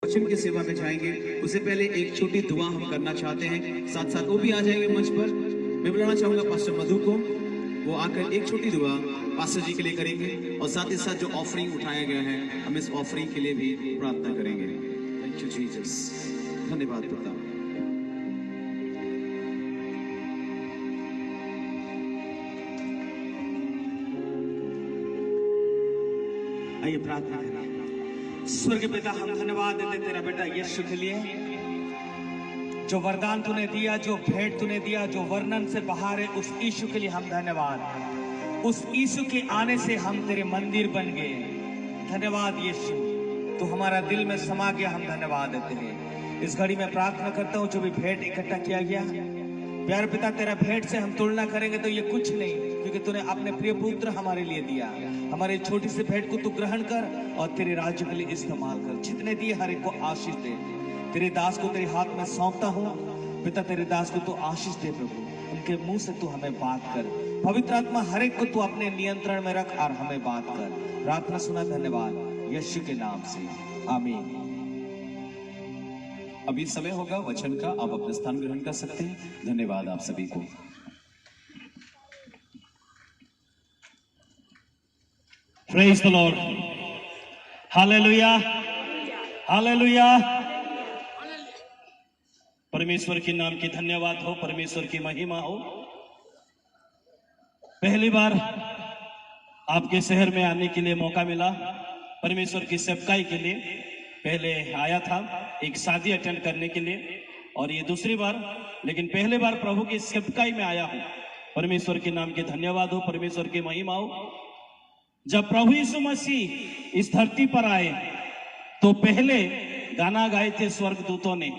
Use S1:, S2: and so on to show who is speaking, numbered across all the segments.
S1: वचन की सेवा में जाएंगे उससे पहले एक छोटी दुआ हम करना चाहते हैं। साथ साथ वो भी आ जाएंगे मंच पर। मैं बुलाना चाहूंगा पास्टर मधु को, वो आकर एक छोटी दुआ पास्टर जी के लिए करेंगे और साथ ही साथ जो ऑफरिंग उठाया गया है हम इस ऑफरिंग के लिए भी प्रार्थना करेंगे। थैंक यू जीसस, धन्यवाद पिता।
S2: आइए प्रार्थना करें। स्वर्ग पिता, हम धन्यवाद देते तेरा बेटा यीशु के लिए, जो वरदान तूने दिया, जो भेंट तूने दिया, जो वर्णन से बाहर है, उस यीशु के लिए हम धन्यवाद। उस यीशु के आने से हम तेरे मंदिर बन गए। धन्यवाद यीशु, तू हमारा दिल में समा गया, हम धन्यवाद देते हैं। इस घड़ी में प्रार्थना करता हूँ, जो भी भेंट इकट्ठा किया गया प्यारे पिता, तेरा भेंट से हम तुलना करेंगे तो ये कुछ नहीं, क्योंकि तूने अपने प्रिय पुत्र हमारे लिए दिया। हमारे छोटी सी भेंट को तू ग्रहण कर और तेरे राज्य के लिए इस्तेमाल कर। जितने दिए हर एक को आशीष दे। तेरे दास को तेरे हाथ में सौंपता हूँ पिता, तेरे दास को तू आशीष दे प्रभु। उनके मुंह से तू हमें बात कर। पवित्र आत्मा हर एक को तू अपने नियंत्रण में रख और हमें बात कर। प्रार्थना सुना, धन्यवाद यीशु के नाम से, आमीन।
S3: अभी समय होगा वचन का, आप अपने स्थान ग्रहण कर सकते हैं। धन्यवाद आप सभी को।
S2: Praise the Lord. Hallelujah. Hallelujah. परमेश्वर के नाम की धन्यवाद हो, परमेश्वर की महिमा हो। पहली बार आपके शहर में आने के लिए मौका मिला, परमेश्वर की सेवकाई के लिए। पहले आया था एक शादी अटेंड करने के लिए, और ये दूसरी बार, लेकिन पहले बार प्रभु की सेवकाई में आया हूं। परमेश्वर के नाम की धन्यवाद हो, परमेश्वर की महिमा हो। जब प्रभु यीशु मसीह इस धरती पर आए तो पहले गाना गाए थे स्वर्गदूतों ने,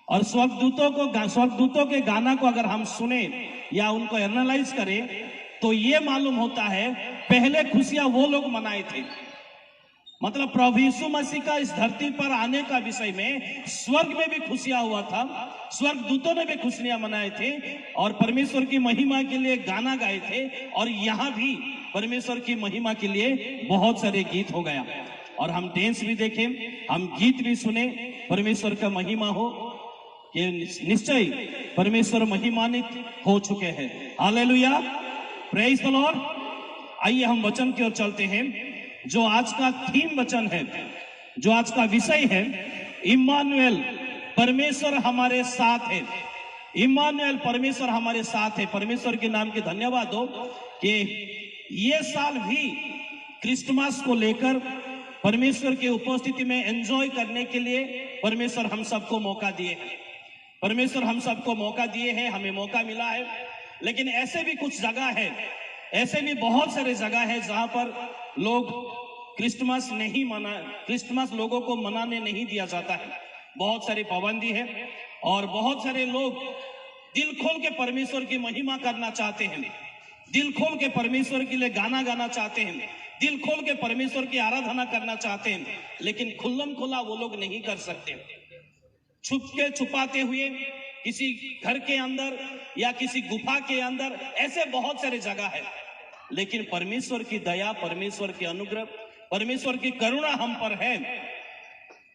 S2: और स्वर्गदूतों के गाना को अगर हम सुने या उनको एनालाइज करें तो ये मालूम होता है पहले खुशियां वो लोग मनाए थे। मतलब प्रभु यीशु मसीह का इस धरती पर आने का विषय में स्वर्ग में भी खुशियां हुआ था, स्वर्गदूतों ने भी खुशियां मनाए थे और परमेश्वर की महिमा के लिए गाना गाए थे। और यहाँ भी परमेश्वर की महिमा के लिए बहुत सारे गीत हो गया, और हम डांस भी देखे, हम गीत भी सुने। परमेश्वर का महिमा हो कि निश्चय परमेश्वर महिमान्वित हो चुके हैं। Hallelujah, praise the Lord. आइए हम वचन की ओर चलते हैं। जो आज का थीम वचन है, जो आज का विषय है, इम्मानुएल, परमेश्वर हमारे साथ है। इम्मानुएल, परमेश्वर हमारे साथ है। परमेश्वर के नाम की धन्यवाद हो कि ये साल भी क्रिसमस को लेकर परमेश्वर की उपस्थिति में एंजॉय करने के लिए परमेश्वर हम सबको मौका दिए हैं। परमेश्वर हम सबको मौका दिए हैं, हमें मौका मिला है। लेकिन ऐसे भी कुछ जगह है, ऐसे भी बहुत सारे जगह है जहां पर लोग क्रिसमस नहीं मना, क्रिसमस लोगों को मनाने नहीं दिया जाता है। बहुत सारी पाबंदी है और बहुत सारे लोग दिल खोल के परमेश्वर की महिमा करना चाहते हैं, दिल खोल के परमेश्वर के लिए गाना गाना चाहते हैं, दिल खोल के परमेश्वर की आराधना करना चाहते हैं, लेकिन खुल्लम खुला वो लोग नहीं कर सकते। छुप के छुपाते हुए किसी घर के अंदर या किसी गुफा के अंदर, ऐसे बहुत सारे जगह है। लेकिन परमेश्वर की दया, परमेश्वर की अनुग्रह, परमेश्वर की करुणा हम पर है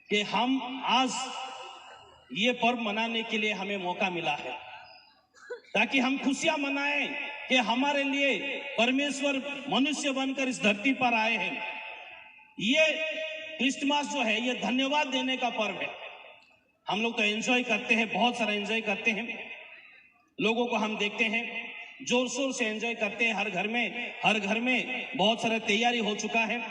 S2: कि हम आज ये पर्व मनाने के लिए हमें मौका मिला है, ताकि हम खुशियां मनाएं कि हमारे लिए परमेश्वर मनुष्य बनकर इस धरती पर आए हैं। ये क्रिसमस जो है ये धन्यवाद देने का पर्व है। हम लोग तो एंजॉय करते हैं, बहुत सारा एंजॉय करते हैं। लोगों को हम देखते हैं जोर शोर से एंजॉय करते हैं। हर घर में बहुत सारा तैयारी हो चुका है,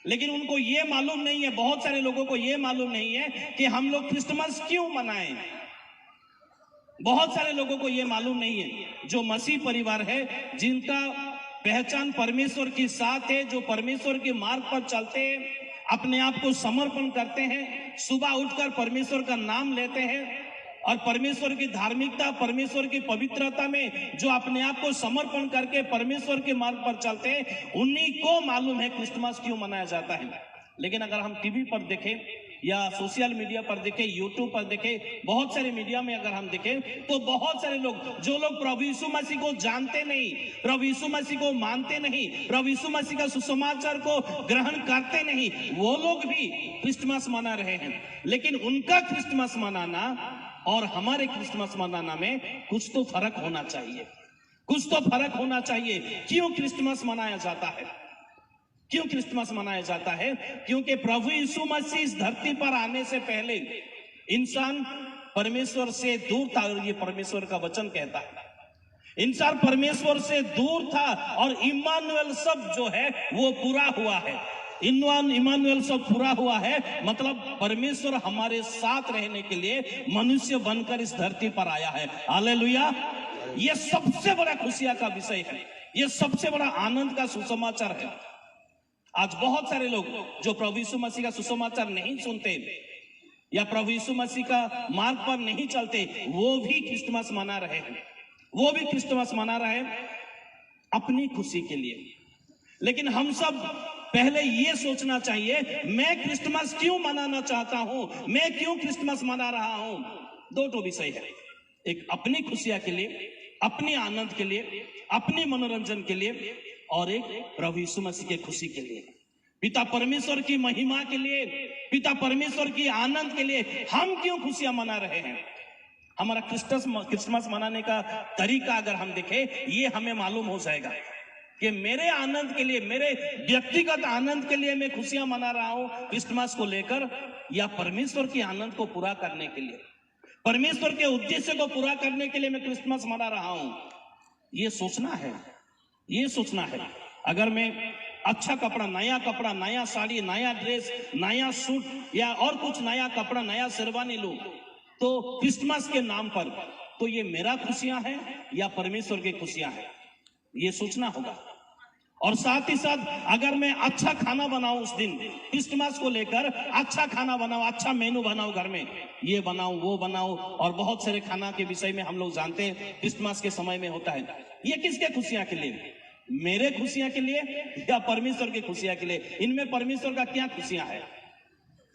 S2: लेकिन उनको ये मालूम नहीं है, बहुत सारे लोगों को ये मालूम नहीं है कि हम लोग क्रिसमस क्यों मनाएं। बहुत सारे लोगों को ये मालूम नहीं है। जो मसीह परिवार है, जिनका पहचान परमेश्वर के साथ है, जो परमेश्वर के मार्ग पर चलते हैं, अपने आप को समर्पण करते हैं, सुबह उठकर परमेश्वर का नाम लेते हैं और परमेश्वर की धार्मिकता, परमेश्वर की पवित्रता में जो अपने आप को समर्पण करके परमेश्वर के मार्ग पर चलते हैं, उन्हीं को मालूम है क्रिसमस क्यों मनाया जाता है। लेकिन अगर हम टीवी पर देखें या सोशल मीडिया पर देखें, यूट्यूब पर देखें, बहुत सारे मीडिया में अगर हम देखें तो बहुत सारे लोग, जो लोग प्रभु यीशु मसीह को जानते नहीं, प्रभु यीशु मसीह को मानते नहीं, प्रभु यीशु मसीह का सुसमाचार को ग्रहण करते नहीं, वो लोग भी क्रिसमस मना रहे हैं। लेकिन उनका क्रिसमस मनाना और हमारे क्रिसमस मनाना में कुछ तो फर्क होना चाहिए, कुछ तो फर्क होना चाहिए। क्यों क्रिसमस मनाया जाता है? क्यों क्रिसमस मनाया जाता है? क्योंकि प्रभु यीशु मसीह इस धरती पर आने से पहले इंसान परमेश्वर से दूर था, और ये परमेश्वर का वचन कहता है इंसान परमेश्वर से दूर था और इम्मानुएल शब्द जो है वो पूरा हुआ है। इम्मानुएल शब्द पूरा हुआ है, मतलब परमेश्वर हमारे साथ रहने के लिए मनुष्य बनकर इस धरती पर आया है। हालेलुया! ये सबसे बड़ा खुशियां का विषय है, ये सबसे बड़ा आनंद का सुसमाचार है। आज बहुत सारे लोग जो प्रभु यीशु मसीह का सुसमाचार नहीं सुनते या प्रभु यीशु मसीह का मार्ग पर नहीं चलते, वो भी क्रिसमस मना रहे हैं, वो भी क्रिसमस मना रहे हैं अपनी खुशी के लिए। लेकिन हम सब पहले ये सोचना चाहिए, मैं क्रिसमस क्यों मनाना चाहता हूं, मैं क्यों क्रिसमस मना रहा हूं। दो विषय है, एक अपनी खुशियां के लिए, अपनी आनंद के लिए, अपनी मनोरंजन के लिए, और एक प्रभु यीशु मसीह के खुशी के लिए, पिता परमेश्वर की महिमा के लिए, पिता परमेश्वर की आनंद के लिए हम क्यों खुशियां मना रहे हैं। हमारा क्रिसमस मनाने का तरीका अगर हम देखें, ये हमें मालूम हो जाएगा कि मेरे आनंद के लिए, मेरे व्यक्तिगत आनंद के लिए मैं खुशियां मना रहा हूं क्रिसमस को लेकर, या परमेश्वर की आनंद को पूरा करने के लिए, परमेश्वर के उद्देश्य को पूरा करने के लिए मैं क्रिसमस मना रहा हूं। ये सोचना है, ये सोचना है। अगर मैं अच्छा कपड़ा, नया साड़ी, नया ड्रेस, नया सूट या और कुछ नया कपड़ा, नया शेरवानी लूं तो क्रिसमस के नाम पर, तो ये मेरा खुशियां हैं या परमेश्वर की खुशियां हैं, ये सोचना होगा। और साथ ही साथ अगर मैं अच्छा खाना बनाऊं उस दिन क्रिसमस को लेकर, अच्छा खाना बनाऊं, अच्छा मेनू बनाऊं, घर में ये बनाऊं, वो बनाऊं, और बहुत सारे खाना के विषय में हम लोग जानते हैं क्रिसमस के समय में होता है। ये किसके खुशियां के लिए? मेरे खुशियां के लिए या परमेश्वर की खुशियां के लिए? इनमें परमेश्वर का क्या खुशियां है?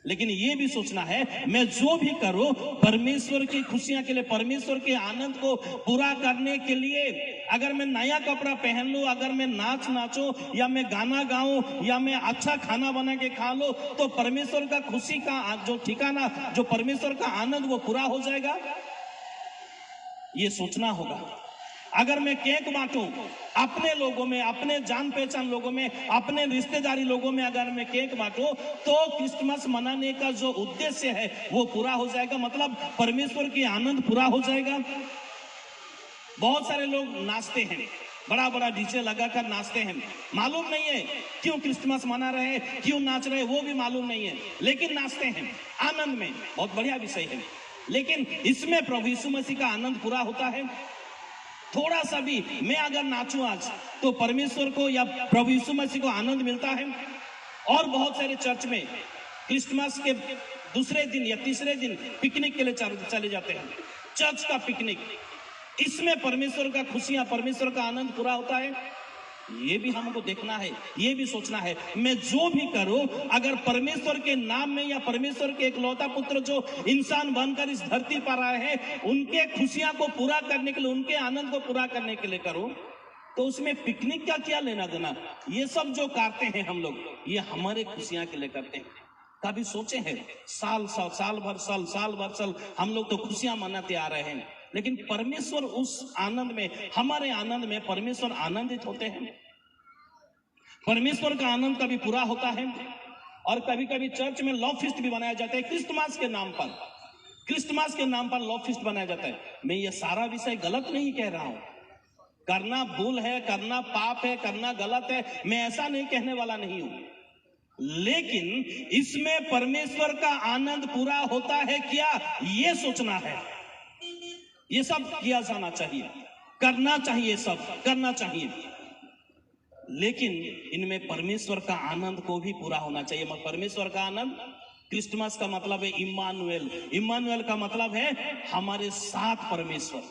S2: लेकिन ये भी सोचना है, मैं जो भी करूं परमेश्वर की खुशियां के लिए, परमेश्वर के आनंद को पूरा करने के लिए। अगर मैं नया कपड़ा पहन लूं, अगर मैं नाचूं, या मैं गाना गाऊं, या मैं अच्छा खाना बना के खा लूं, तो परमेश्वर का खुशी का जो ठिकाना, जो परमेश्वर का आनंद, वो पूरा हो जाएगा। ये सोचना होगा। अगर मैं केक बांटूं अपने लोगों में, अपने जान पहचान लोगों में, अपने रिश्तेदारी लोगों में, अगर मैं केक बांटूं तो क्रिसमस मनाने का जो उद्देश्य है वो पूरा हो जाएगा, मतलब परमेश्वर की आनंद पूरा हो जाएगा। बहुत सारे लोग नाचते हैं, बड़ा बड़ा डीजे लगाकर नाचते हैं, मालूम नहीं है क्यों क्रिसमस मना रहे हैं, क्यों नाच रहे हैं, वो भी मालूम नहीं है, लेकिन नाचते हैं आनंद में। बहुत बढ़िया विषय है, लेकिन इसमें प्रभु यीशु मसीह का आनंद पूरा होता है? थोड़ा सा भी मैं अगर नाचूं आज तो परमेश्वर को या प्रभु यीशु मसीह को आनंद मिलता है। और बहुत सारे चर्च में क्रिसमस के दूसरे दिन या तीसरे दिन पिकनिक के लिए चले जाते हैं, चर्च का पिकनिक। इसमें परमेश्वर का खुशियां, परमेश्वर का आनंद पूरा होता है? ये भी हमको देखना है, ये भी सोचना है। मैं जो भी करूं, अगर परमेश्वर के नाम में या परमेश्वर के इकलौता पुत्र जो इंसान बनकर इस धरती पर आए हैं, उनके खुशियां को पूरा करने के लिए, उनके आनंद को पूरा करने के लिए करूं, तो उसमें पिकनिक का क्या लेना देना? ये सब जो करते हैं हम लोग, ये हमारे खुशियां के लिए करते हैं। कभी सोचे हैं साल भर हम लोग तो खुशियां मनाते आ रहे हैं, लेकिन परमेश्वर उस आनंद में, हमारे आनंद में परमेश्वर आनंदित होते हैं? परमेश्वर का आनंद कभी पूरा होता है? और कभी कभी चर्च में लव फीस्ट भी बनाया जाता है क्रिसमस के नाम पर, क्रिसमस के नाम पर लव फीस्ट बनाया जाता है। मैं ये सारा विषय गलत नहीं कह रहा हूं, करना भूल है, करना पाप है, करना गलत है, मैं ऐसा नहीं कहने वाला नहीं हूं, लेकिन इसमें परमेश्वर का आनंद पूरा होता है क्या, ये सोचना है। ये सब किया जाना चाहिए, करना चाहिए, सब करना चाहिए, लेकिन इनमें परमेश्वर का आनंद को भी पूरा होना चाहिए। परमेश्वर का आनंद, क्रिसमस का मतलब है इम्मानुएल, इम्मानुएल का मतलब है हमारे साथ परमेश्वर।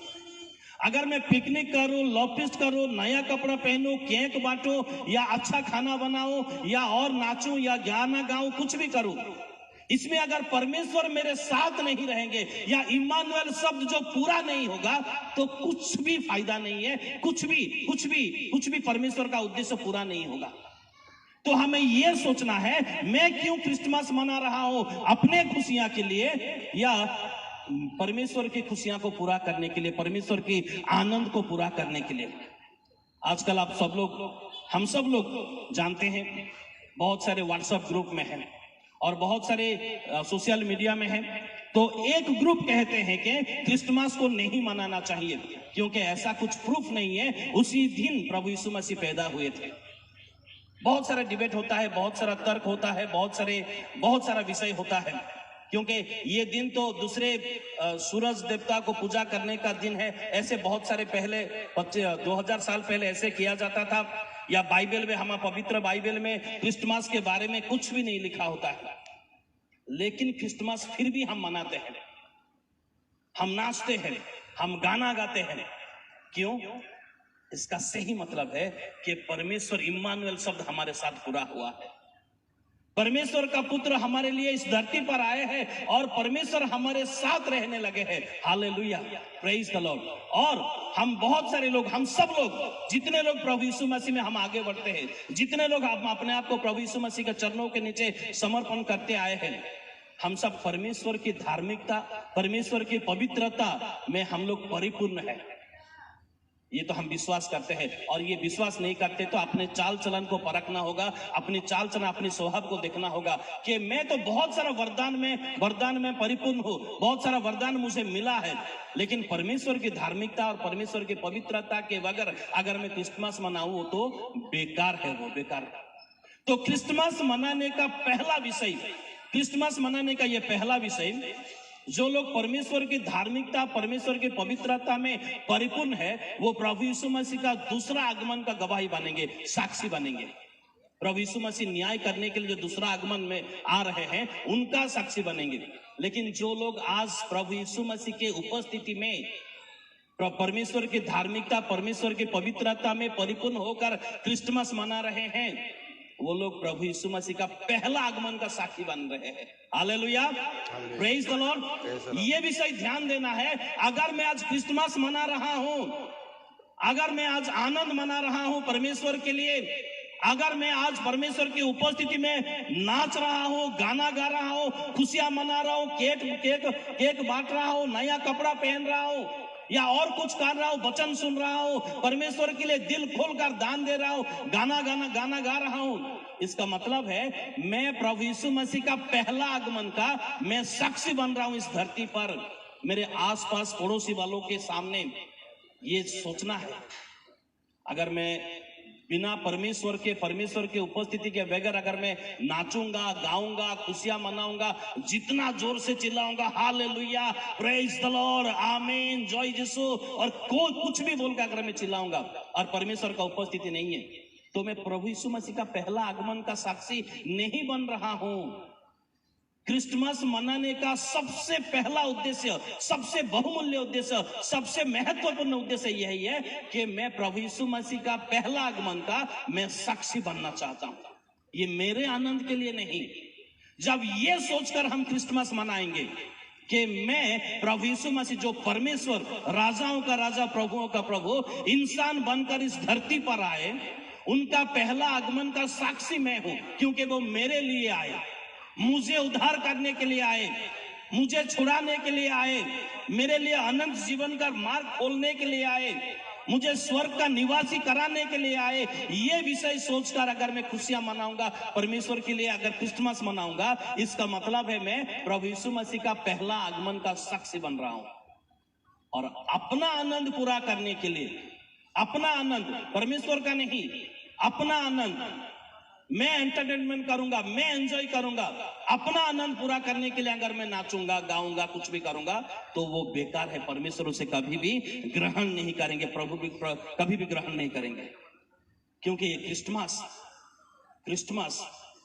S2: अगर मैं पिकनिक करूं, लव फीस्ट करूं, नया कपड़ा पहनूं, केक बांटूं, या अच्छा खाना बनाऊं, या और नाचूं, या गाना गाऊं, कुछ भी करूं, इसमें अगर परमेश्वर मेरे साथ नहीं रहेंगे या इम्मानुएल शब्द जो पूरा नहीं होगा तो कुछ भी फायदा नहीं है, कुछ भी परमेश्वर का उद्देश्य पूरा नहीं होगा। तो हमें यह सोचना है, मैं क्यों क्रिसमस मना रहा हूं, अपने खुशियां के लिए या परमेश्वर की खुशियां को पूरा करने के लिए, परमेश्वर की आनंद को पूरा करने के लिए। आजकल आप सब लोग, हम सब लोग जानते हैं, बहुत सारे व्हाट्सएप ग्रुप में हैं और बहुत सारे सोशल मीडिया में हैं। तो एक ग्रुप कहते हैं कि क्रिसमस को नहीं मनाना चाहिए क्योंकि ऐसा कुछ प्रूफ नहीं है, उसी दिन प्रभु यीशु मसीह पैदा हुए थे। बहुत सारा डिबेट होता है, बहुत सारा तर्क होता है, बहुत सारा विषय होता है, क्योंकि ये दिन तो दूसरे सूरज देवता को पूजा करने का दिन है। ऐसे बहुत सारे पहले 2000 साल पहले ऐसे किया जाता था। या बाइबल में, हमारा पवित्र बाइबल में क्रिसमस के बारे में कुछ भी नहीं लिखा होता है, लेकिन क्रिसमस फिर भी हम मनाते हैं, हम नाचते हैं, हम गाना गाते हैं। क्यों? इसका सही मतलब है कि परमेश्वर इम्मानुएल शब्द हमारे साथ पूरा हुआ है। परमेश्वर का पुत्र हमारे लिए इस धरती पर आए हैं और परमेश्वर हमारे साथ रहने लगे हैं। Hallelujah, praise the Lord. और हम बहुत सारे लोग, हम सब लोग, जितने लोग प्रभु यीशु मसीह में हम आगे बढ़ते हैं, जितने लोग हम अपने आप को प्रभु यीशु मसीह के चरणों के नीचे समर्पण करते आए हैं, हम सब परमेश्वर की धार्मिकता, परमेश्वर की पवित्रता में हम लोग परिपूर्ण है। ये तो हम विश्वास करते हैं। और ये विश्वास नहीं करते तो अपने चाल चलन को परखना होगा, अपनी चाल चलन, अपने स्वभाव को देखना होगा कि मैं तो बहुत सारा वरदान में परिपूर्ण हूँ, बहुत सारा वरदान मुझे मिला है, लेकिन परमेश्वर की धार्मिकता और परमेश्वर की पवित्रता के बगैर अगर मैं क्रिसमस मनाऊं तो बेकार है, वो बेकार है। तो क्रिसमस मनाने का पहला विषय, जो लोग परमेश्वर की धार्मिकता, परमेश्वर की पवित्रता में परिपूर्ण है, वो प्रभु यीशु मसीह का दूसरा आगमन का गवाही बनेंगे, साक्षी बनेंगे। प्रभु यीशु मसीह न्याय करने के लिए जो दूसरा आगमन में आ रहे हैं, उनका साक्षी बनेंगे। लेकिन जो लोग आज प्रभु यीशु मसीह के उपस्थिति में परमेश्वर की धार्मिकता, परमेश्वर की पवित्रता में परिपूर्ण होकर क्रिसमस मना रहे हैं, वो लोग प्रभु यीशु मसीह का पहला आगमन का साक्षी बन रहे हैं। Hallelujah, praise the Lord. ये विषय ध्यान देना है। अगर मैं आज क्रिसमस मना रहा हूं, अगर मैं आज आनंद मना रहा हूं परमेश्वर के लिए, अगर मैं आज परमेश्वर की उपस्थिति में नाच रहा हूं, गाना गा रहा हूं, खुशियां मना रहा हूं, केक बांट रहा हूं, नया कपड़ा पहन रहा हूं या और कुछ कर रहा हूं, वचन सुन रहा हूं, परमेश्वर के लिए दिल खोलकर दान दे रहा हूं, गाना गा रहा हूं, इसका मतलब है मैं प्रभु यीशु मसीह का पहला आगमन का मैं साक्षी बन रहा हूं इस धरती पर। मेरे आसपास पड़ोसी वालों के सामने ये सोचना है, अगर मैं बिना परमेश्वर के उपस्थिति के बगैर अगर मैं नाचूंगा, गाऊंगा, खुशियां मनाऊंगा, जितना जोर से चिल्लाऊंगा हालेलुया, प्रेज द लॉर्ड, आमीन, जय यीशु, और कोई कुछ भी बोलकर अगर मैं चिल्लाऊंगा और परमेश्वर का उपस्थिति नहीं है, तो मैं प्रभु यीशु मसीह का पहला आगमन का साक्षी नहीं बन रहा हूं। क्रिसमस मनाने का सबसे पहला उद्देश्य, सबसे बहुमूल्य उद्देश्य, सबसे महत्वपूर्ण उद्देश्य यही है कि मैं प्रभु यीशु मसीह का पहला आगमन का मैं साक्षी बनना चाहता हूं। ये मेरे आनंद के लिए नहीं। जब ये सोचकर हम क्रिसमस मनाएंगे कि मैं प्रभु यीशु मसीह जो परमेश्वर, राजाओं का राजा, प्रभुओं का प्रभु, इंसान बनकर इस धरती पर आए, उनका पहला आगमन का साक्षी मैं हूं, क्योंकि वो मेरे लिए आए, मुझे उद्धार करने के लिए आए, मुझे छुड़ाने के लिए आए, मेरे लिए अनंत जीवन का मार्ग खोलने के लिए आए, मुझे स्वर्ग का निवासी कराने के लिए आए। ये विषय सोचकर अगर मैं खुशियां मनाऊंगा परमेश्वर के लिए, अगर क्रिसमस मनाऊंगा, इसका मतलब है मैं प्रभु यीशु मसीह का पहला आगमन का साक्षी बन रहा हूं। और अपना आनंद पूरा करने के लिए, अपना आनंद, परमेश्वर का नहीं, अपना आनंद, मैं एंटरटेनमेंट करूंगा, मैं एंजॉय करूंगा, अपना आनंद पूरा करने के लिए अगर मैं नाचूंगा, गाऊंगा, कुछ भी करूंगा, तो वो बेकार है। परमेश्वर उसे कभी भी ग्रहण नहीं करेंगे, प्रभु भी कभी भी ग्रहण नहीं करेंगे, क्योंकि ये क्रिसमस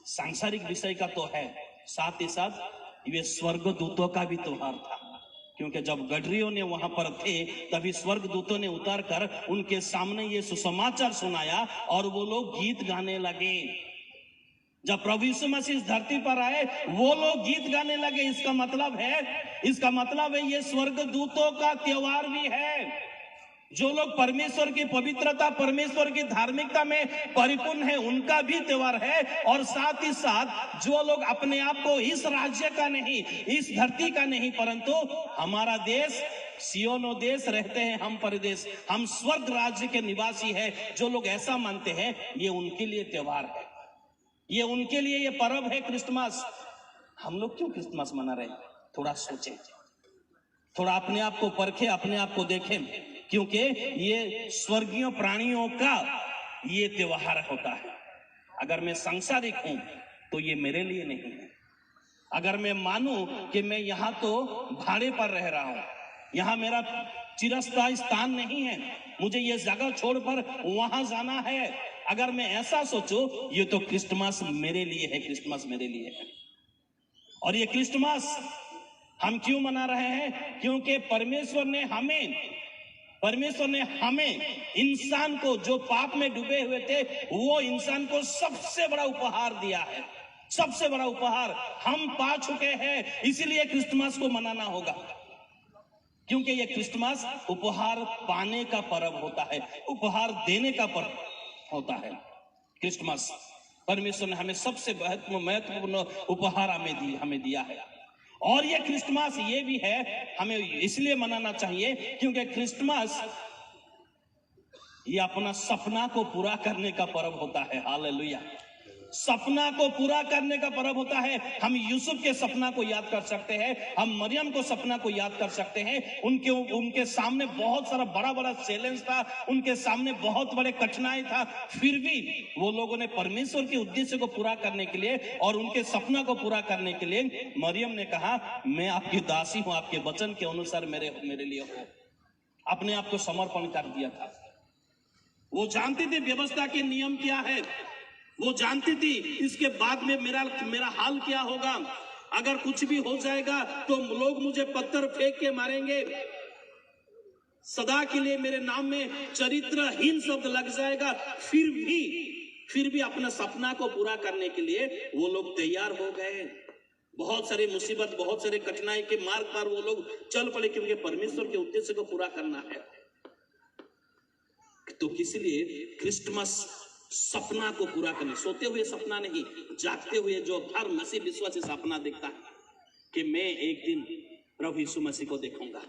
S2: सांसारिक विषय का तो है, साथ ही साथ ये स्वर्गदूतों का भी त्योहार था, क्योंकि जब गडरियों ने वहां पर थे तभी स्वर्गदूतों ने उतरकर उनके सामने ये सुसमाचार सुनाया और वो लोग गीत गाने लगे। जब प्रभु यीशु मसीह इस धरती पर आए वो लोग गीत गाने लगे। इसका मतलब है ये स्वर्गदूतों का त्योहार भी है। जो लोग परमेश्वर की पवित्रता, परमेश्वर की धार्मिकता में परिपूर्ण है, उनका भी त्योहार है। और साथ ही साथ जो लोग अपने आप को इस राज्य का नहीं, इस धरती का नहीं, परंतु हमारा देश सियोनो देश रहते हैं, हम परदेश, हम स्वर्ग राज्य के निवासी है, जो लोग ऐसा मानते हैं, ये उनके लिए त्योहार है, ये उनके लिए ये पर्व है क्रिसमस। हम लोग क्यों क्रिसमस मना रहे हैं? थोड़ा सोचें, थोड़ा अपने आप को परखें, अपने आप को देखें, क्योंकि ये स्वर्गीय प्राणियों का ये त्योहार होता है। अगर मैं सांसारिक हूं तो ये मेरे लिए नहीं है। अगर मैं मानूं कि मैं यहां तो भाड़े पर रह रहा हूं, यहां मेरा चिरस्थायी स्थान नहीं है, मुझे ये जगह छोड़कर वहां जाना है, अगर मैं ऐसा सोचूं, ये तो क्रिसमस मेरे लिए है, क्रिसमस मेरे लिए है। और ये क्रिसमस हम क्यों मना रहे हैं? क्योंकि परमेश्वर ने हमें इंसान को, जो पाप में डूबे हुए थे, वो इंसान को सबसे बड़ा उपहार दिया है। सबसे बड़ा उपहार हम पा चुके हैं, इसीलिए क्रिसमस को मनाना होगा। क्योंकि ये क्रिसमस उपहार पाने का पर्व होता है, उपहार देने का पर्व होता है। क्रिसमस परमेश्वर ने हमें सबसे महत्वपूर्ण उपहार हमें दिया है। और ये क्रिसमस ये भी है, हमें इसलिए मनाना चाहिए क्योंकि क्रिसमस ये अपना सपना को पूरा करने का पर्व होता है। हालेलुया। सपना को पूरा करने का पर्व होता है। हम यूसुफ के सपना को याद कर सकते हैं, हम मरियम को सपना को याद कर सकते हैं। उनके सामने बहुत सारा बड़ा चैलेंज था, उनके सामने बहुत बड़े कठिनाई था, फिर भी वो लोगों ने परमेश्वर के उद्देश्य को पूरा करने के लिए और उनके सपना को पूरा करने के लिए मरियम ने कहा, मैं आपकी दासी हूं, आपके वचन के अनुसार मेरे लिए हो। अपने आप को समर्पण कर दिया था। वो जानती थी व्यवस्था के नियम क्या है, वो जानती थी इसके बाद में मेरा हाल क्या होगा। अगर कुछ भी हो जाएगा तो लोग मुझे पत्थर फेंक के मारेंगे, सदा के लिए मेरे नाम में चरित्रहीन शब्द लग जाएगा। फिर भी अपना सपना को पूरा करने के लिए वो लोग तैयार हो गए। बहुत सारी मुसीबत, बहुत सारे कठिनाई के मार्ग पर वो लोग चल पड़े, क्योंकि परमेश्वर के उद्देश्य को पूरा करना है। तो इसलिए क्रिसमस सपना को पूरा करने, सोते हुए सपना नहीं, जागते हुए जो हर मसीह विश्वासी सपना देखता है कि मैं एक दिन प्रभु यीशु मसीह को देखूंगा,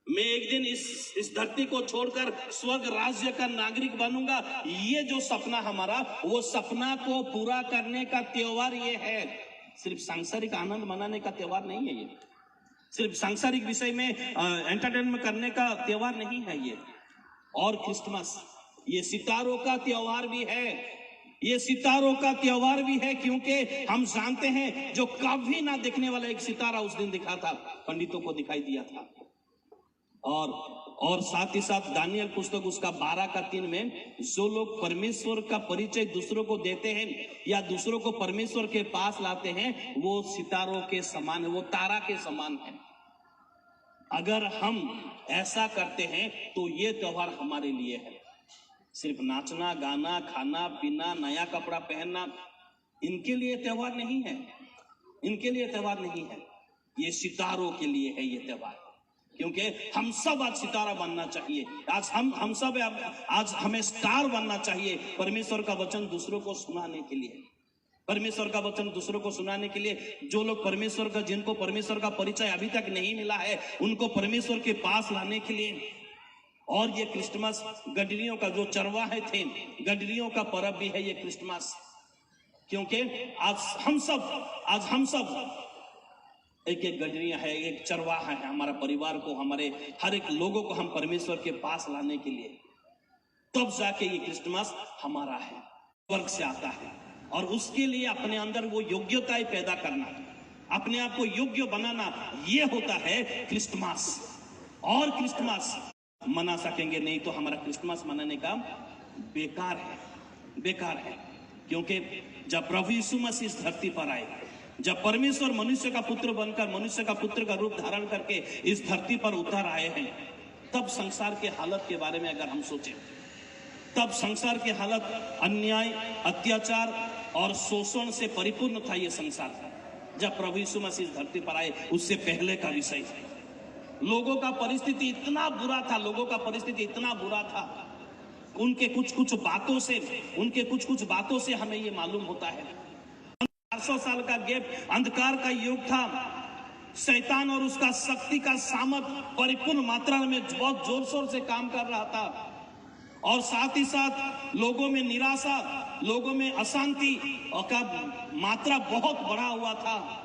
S2: मैं एक दिन इस धरती को छोड़कर स्वर्ग राज्य का नागरिक बनूंगा। ये जो सपना हमारा, वो सपना को पूरा करने का त्योहार ये है। सिर्फ सांसारिक आनंद मनाने का त्योहार नहीं है ये, सिर्फ सांसारिक विषय में एंटरटेनमेंट करने का त्योहार नहीं है ये। और क्रिसमस ये सितारों का त्योहार भी है, ये सितारों का त्योहार भी है, क्योंकि हम जानते हैं जो कभी ना देखने वाला एक सितारा उस दिन दिखा था, पंडितों को दिखाई दिया था। और साथ ही साथ दानियल पुस्तक उसका 12:3 में जो लोग परमेश्वर का परिचय दूसरों को देते हैं या दूसरों को परमेश्वर के पास लाते हैं, वो सितारों के समान है, वो तारा के समान है। अगर हम ऐसा करते हैं तो ये त्योहार हमारे लिए है। सिर्फ नाचना, गाना, खाना पीना, नया कपड़ा पहनना, इनके लिए त्योहार नहीं है, इनके लिए त्योहार नहीं है, ये सितारों के लिए है ये त्योहार। क्योंकि हम सब आज सितारा बनना चाहिए, आज हमें स्टार बनना चाहिए परमेश्वर का वचन दूसरों को सुनाने के लिए, परमेश्वर का वचन दूसरों को सुनाने के लिए। जो लोग जिनको परमेश्वर का परिचय अभी तक नहीं मिला है, उनको परमेश्वर के पास लाने के लिए। और ये क्रिसमस गडरियों का, जो चरवाहे थे, गडरियों का पर्व भी है ये क्रिसमस। क्योंकि आज हम सब एक गडरिया है, एक चरवाहा है, हमारा परिवार को, हमारे हर एक लोगों को हम परमेश्वर के पास लाने के लिए, तब जाके ये क्रिसमस हमारा है, स्वर्ग से आता है। और उसके लिए अपने अंदर वो योग्यताएं पैदा करना, अपने आप को योग्य बनाना, ये होता है क्रिसमस। और क्रिसमस मना सकेंगे नहीं तो हमारा क्रिसमस मनाने का बेकार है। क्योंकि जब प्रभु यीशु मसीह इस धरती पर आए, जब परमेश्वर मनुष्य का पुत्र बनकर, मनुष्य का पुत्र का रूप धारण करके इस धरती पर उतर आए हैं, तब संसार के हालत के बारे में अगर हम सोचें, तब संसार की हालत अन्याय, अत्याचार, और शोषण से परिपूर्ण था ये संसार। जब प्रभु यीशु मसीह इस धरती पर आए उससे पहले का विषय। लोगों का परिस्थिति इतना बुरा था, लोगों का परिस्थिति इतना बुरा था। उनके कुछ कुछ बातों से हमें ये मालूम होता है। 400 साल का गैप अंधकार का युग था। शैतान और उसका शक्ति का सामर्थ परिपूर्ण मात्रा में बहुत जोर शोर से काम कर रहा था, और साथ ही साथ लोगों में निराशा, लोगों में अशांति का मात्रा बहुत बढ़ा हुआ था।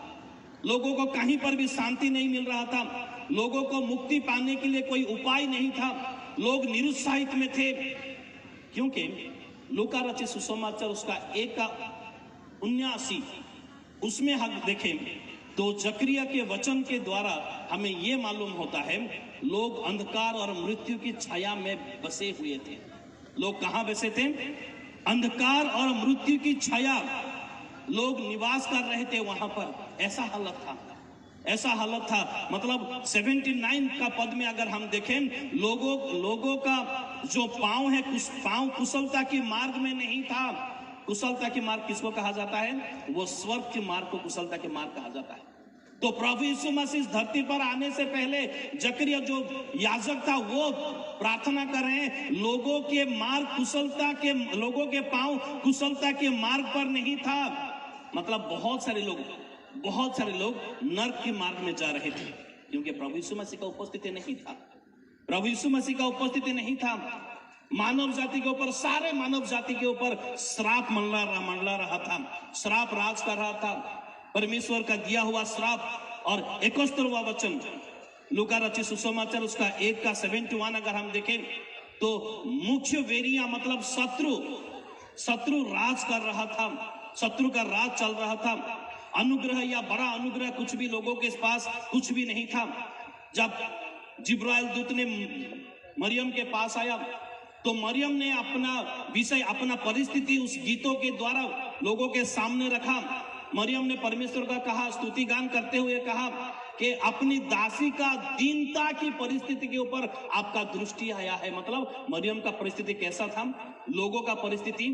S2: लोगों को कहीं पर भी शांति नहीं मिल रहा था। लोगों को मुक्ति पाने के लिए कोई उपाय नहीं था। लोग निरुत्साहित में थे, क्योंकि लूका रचित सुसमाचार उसका 1:79 उसमें हम देखें तो जकरिया के वचन के द्वारा हमें यह मालूम होता है, लोग अंधकार और मृत्यु की छाया में बसे हुए थे। लोग कहां बसे थे? अंधकार और मृत्यु की छाया, लोग निवास कर रहे थे वहां पर। ऐसा हालत था। मतलब 79 का पद में अगर हम देखें, लोगों का जो पांव है, पांव कुशलता के मार्ग में नहीं था। कुशलता के मार्ग किसको कहा जाता है? वो स्वर्ग के मार्ग को कुशलता के मार्ग कहा जाता है। तो प्रभु यीशु मसीह इस धरती पर आने से पहले जकरिया जो याजक था वो प्रार्थना कर रहे हैं, लोगों के पांव कुशलता के मार्ग पर नहीं था। मतलब बहुत सारे लोग नरक के मार्ग में जा रहे थे, क्योंकि प्रभु यीशु मसीह का उपस्थिति नहीं था। प्रभु यीशु मसीह का उपस्थिति नहीं था। मानव जाति के ऊपर, सारे मानव जाति के ऊपर श्राप मंडला रहा था। श्राप राज कर रहा था, परमेश्वर का दिया हुआ श्राप। और 71वां वचन लूका रचित सुसमाचार उसका 1:71 अगर हम देखें तो मुख्य वेरिया मतलब शत्रु राज कर रहा था, शत्रु का राज चल रहा था। अनुग्रह या बड़ा अनुग्रह कुछ भी लोगों के पास कुछ भी नहीं था। जब जिब्राइल दूत ने मरियम के पास आया तो मरियम ने अपना परिस्थिति उस गीतों के द्वारा लोगों के सामने रखा। मरियम ने परमेश्वर का कहा, स्तुति गान करते हुए कहा कि अपनी दासी का दीनता की परिस्थिति के ऊपर आपका दृष्टि आया है। मतलब मरियम का परिस्थिति कैसा था? लोगों का परिस्थिति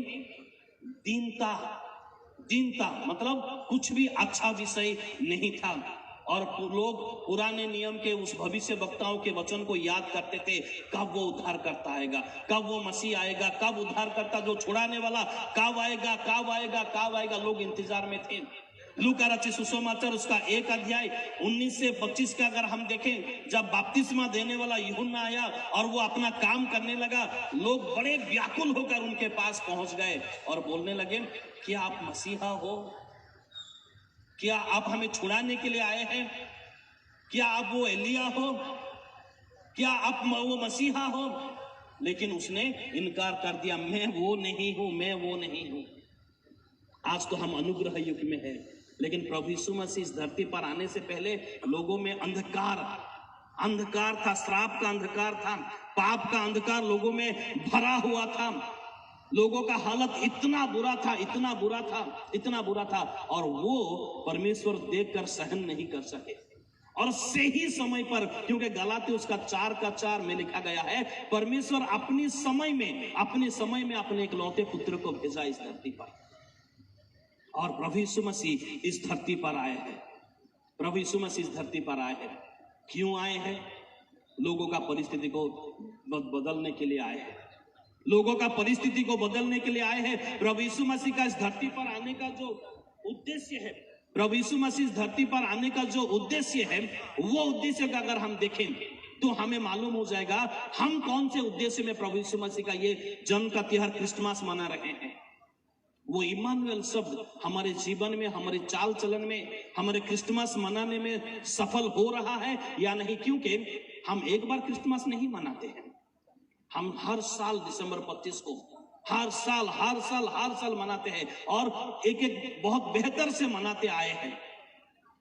S2: दीनता, मतलब कुछ भी अच्छा विषय नहीं था। और लोग पुराने नियम के उस भविष्य वक्ताओं के वचन को याद करते थे, कब वो उद्धार करता आएगा, कब वो मसीह आएगा, कब उद्धार करता जो छुड़ाने वाला कब आएगा। लोग इंतजार में थे। लूका रचित सुसमाचार उसका 1:19 से 25 का अगर हम देखें, जब बपतिस्मा देने वाला यूहन्ना आया और वो अपना काम करने लगा, लोग बड़े व्याकुल होकर उनके पास पहुंच गए और बोलने लगे, क्या आप मसीहा हो? क्या आप हमें छुड़ाने के लिए आए हैं? क्या आप वो एलिया हो? क्या आप वो मसीहा हो? लेकिन उसने इनकार कर दिया, मैं वो नहीं हूं। आज तो हम अनुग्रह युग में हैं, लेकिन प्रभु यीशु मसीह इस धरती पर आने से पहले लोगों में अंधकार था, श्राप का अंधकार था, पाप का अंधकार लोगों में भरा हुआ था। लोगों का हालत इतना बुरा था, और वो परमेश्वर देखकर सहन नहीं कर सके। और सही समय पर, क्योंकि गलाती उसका 4:4 में लिखा गया है, परमेश्वर अपने समय में अपने इकलौते पुत्र को भेजा इस धरती पर। और प्रभु यीशु मसीह इस धरती पर आए हैं। क्यों आए हैं? लोगों का परिस्थिति को बदलने के लिए आए हैं। लोगों का परिस्थिति को बदलने के लिए आए हैं। प्रभु यीशु मसीह का इस धरती पर आने का जो उद्देश्य है, वो उद्देश्य का अगर हम देखें तो हमें मालूम हो जाएगा हम कौन से उद्देश्य में प्रभु यीशु मसीह का ये जन्म का त्योहार क्रिसमस मना रहे हैं। वो इमानुएल शब्द हमारे जीवन में, हमारे चाल चलन में, हमारे क्रिसमस मनाने में सफल हो रहा है या नहीं? क्योंकि हम एक बार क्रिसमस नहीं मनाते हैं, हम हर साल दिसंबर 25 को हर साल मनाते हैं और एक बहुत बेहतर से मनाते आए हैं।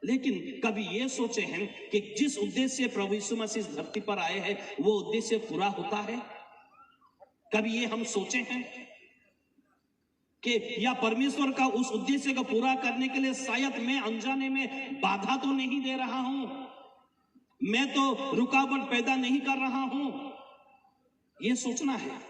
S2: लेकिन कभी ये सोचे हैं कि जिस उद्देश्य से प्रभु यीशु मसीह इस धरती पर आए हैं वो उद्देश्य पूरा होता है? कभी ये हम सोचे हैं कि या परमेश्वर का उस उद्देश्य को पूरा करने के लिए शायद मैं अनजाने में बाधा तो नहीं दे रहा हूं, मैं तो रुकावट पैदा नहीं कर रहा हूं? ये सोचना है।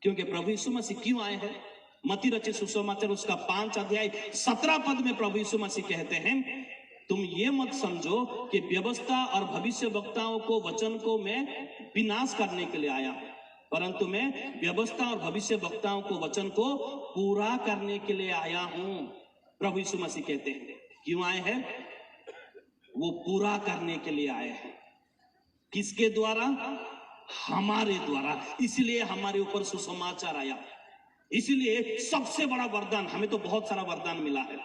S2: क्योंकि प्रभु यीशु मसीह क्यों आए हैं? मत्ती रचित सुसमाचार उसका 5 अध्याय 17 पद में प्रभु यीशु मसीह कहते हैं, तुम ये मत समझो कि व्यवस्था और भविष्य वक्ताओं को वचन को मैं विनाश करने के लिए आया हूं, परंतु मैं व्यवस्था और भविष्य वक्ताओं को वचन को पूरा करने के लिए आया हूं। प्रभु यीशु मसीह कहते हैं क्यों आए हैं? वो पूरा करने के लिए आए हैं। किसके द्वारा? हमारे द्वारा। इसलिए हमारे ऊपर सुसमाचार आया। इसलिए सबसे बड़ा वरदान, हमें तो बहुत सारा वरदान मिला है,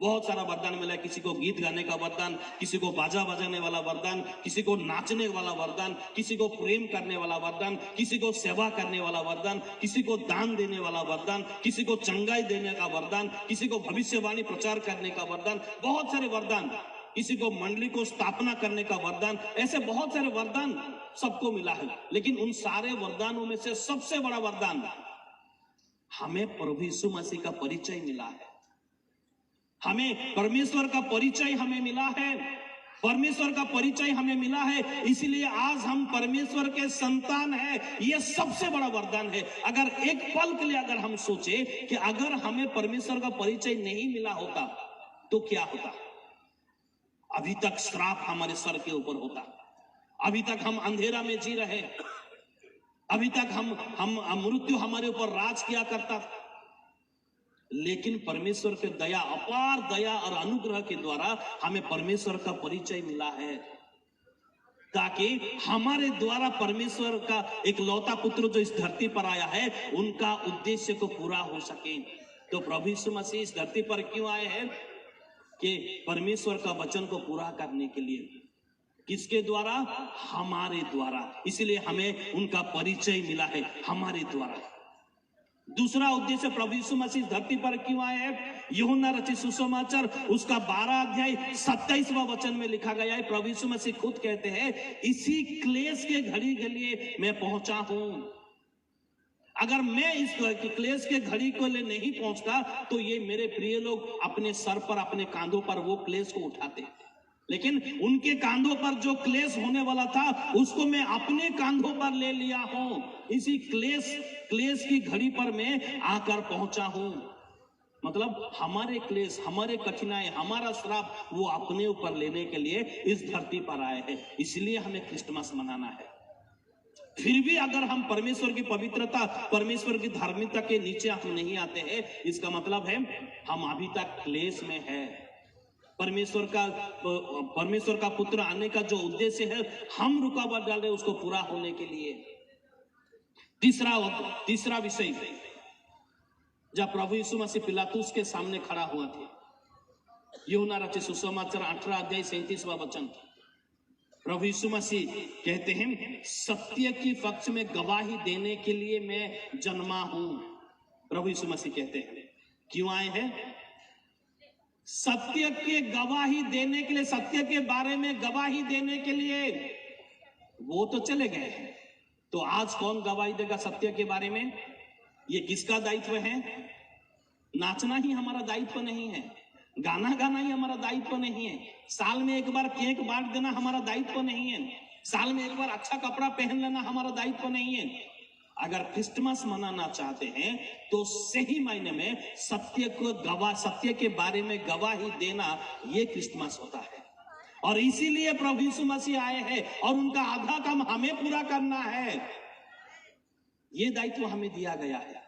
S2: बहुत सारा वरदान मिला है। किसी को गीत गाने का वरदान, किसी को बाजा बजाने वाला वरदान, किसी को नाचने वाला वरदान, किसी को प्रेम करने वाला वरदान, किसी को सेवा करने वाला वरदान, किसी को दान देने वाला वरदान, किसी को चंगाई देने का वरदान, किसी को भविष्यवाणी प्रचार करने का वरदान, बहुत सारे वरदान, किसी को मंडली को स्थापना करने का वरदान, ऐसे बहुत सारे वरदान सबको मिला है। लेकिन उन सारे वरदानों में से सबसे बड़ा वरदान हमें प्रभु यीशु मसीह का परिचय मिला है। हमें परमेश्वर का परिचय हमें मिला है, परमेश्वर का परिचय हमें मिला है। इसलिए आज हम परमेश्वर के संतान हैं। यह सबसे बड़ा वरदान है। अगर एक पल के लिए अगर हम सोचे कि अगर हमें परमेश्वर का परिचय नहीं मिला होता तो क्या होता? अभी तक श्राप हमारे सर के ऊपर होता, अभी तक हम अंधेरा में जी रहे, अभी तक हम मृत्यु हमारे ऊपर राज किया करता। लेकिन परमेश्वर के दया, अपार दया और अनुग्रह के द्वारा हमें परमेश्वर का परिचय मिला है, ताकि हमारे द्वारा परमेश्वर का एक लौता पुत्र जो इस धरती पर आया है उनका उद्देश्य को पूरा हो सके। तो प्रभु यीशु मसीह इस धरती पर क्यों आए हैं? कि परमेश्वर का वचन को पूरा करने के लिए। किसके द्वारा? हमारे द्वारा। इसलिए हमें उनका परिचय मिला है, हमारे द्वारा। दूसरा उद्देश्य प्रभु यीशु मसीह धरती पर क्यों आए हैं? यूहन्ना रचित सुसमाचार उसका 12 अध्याय 27वां वचन में लिखा गया है। प्रभु यीशु मसीह खुद कहते हैं, इसी क्लेश के घड़ी के लिए मैं पहुंचा हूं। अगर मैं इस क्लेश के घड़ी को लिए नहीं पहुंचता तो ये मेरे प्रिय लोग अपने सर पर, अपने कांधों पर वो क्लेश को उठाते, लेकिन उनके कांधों पर जो क्लेश होने वाला था उसको मैं अपने कांधों पर ले लिया हूं। इसी क्लेश की घड़ी पर मैं आकर पहुंचा हूं। मतलब हमारे क्लेश, हमारे कठिनाई, हमारा श्राप वो अपने ऊपर लेने के लिए इस धरती पर आए हैं। इसलिए हमें क्रिसमस मनाना है। फिर भी अगर हम परमेश्वर की पवित्रता, परमेश्वर की धार्मिकता के नीचे हम नहीं आते हैं, इसका मतलब है हम अभी तक क्लेश में है। परमेश्वर का पुत्र आने का जो उद्देश्य है हम रुकावट डाल रहे उसको पूरा होने के लिए। तीसरा विषय, जब प्रभु यीशु मसीह पिलातुस के सामने खड़ा हुआ था, यूहन्ना रचित सुसमाचार 18 अध्याय 37वां वचन, प्रभु यीशु मसीह कहते हैं, सत्य की पक्ष में गवाही देने के लिए मैं जन्मा हूं। प्रभु यीशु मसीह कहते हैं क्यों आए हैं? सत्य के गवाही देने के लिए, सत्य के बारे में गवाही देने के लिए। वो तो चले गए हैं, तो आज कौन गवाही देगा सत्य के बारे में? ये किसका दायित्व है? नाचना ही हमारा दायित्व नहीं है, गाना गाना ही हमारा दायित्व नहीं है, साल में एक बार केक बांट देना हमारा दायित्व नहीं है, साल में एक बार अच्छा कपड़ा पहन लेना हमारा दायित्व नहीं है। अगर क्रिसमस मनाना चाहते हैं तो सही मायने में सत्य के बारे में गवाही देना, ये क्रिसमस होता है। और इसीलिए प्रभु यीशु मसीह आए हैं और उनका आधा काम हमें पूरा करना है। ये दायित्व हमें दिया गया है।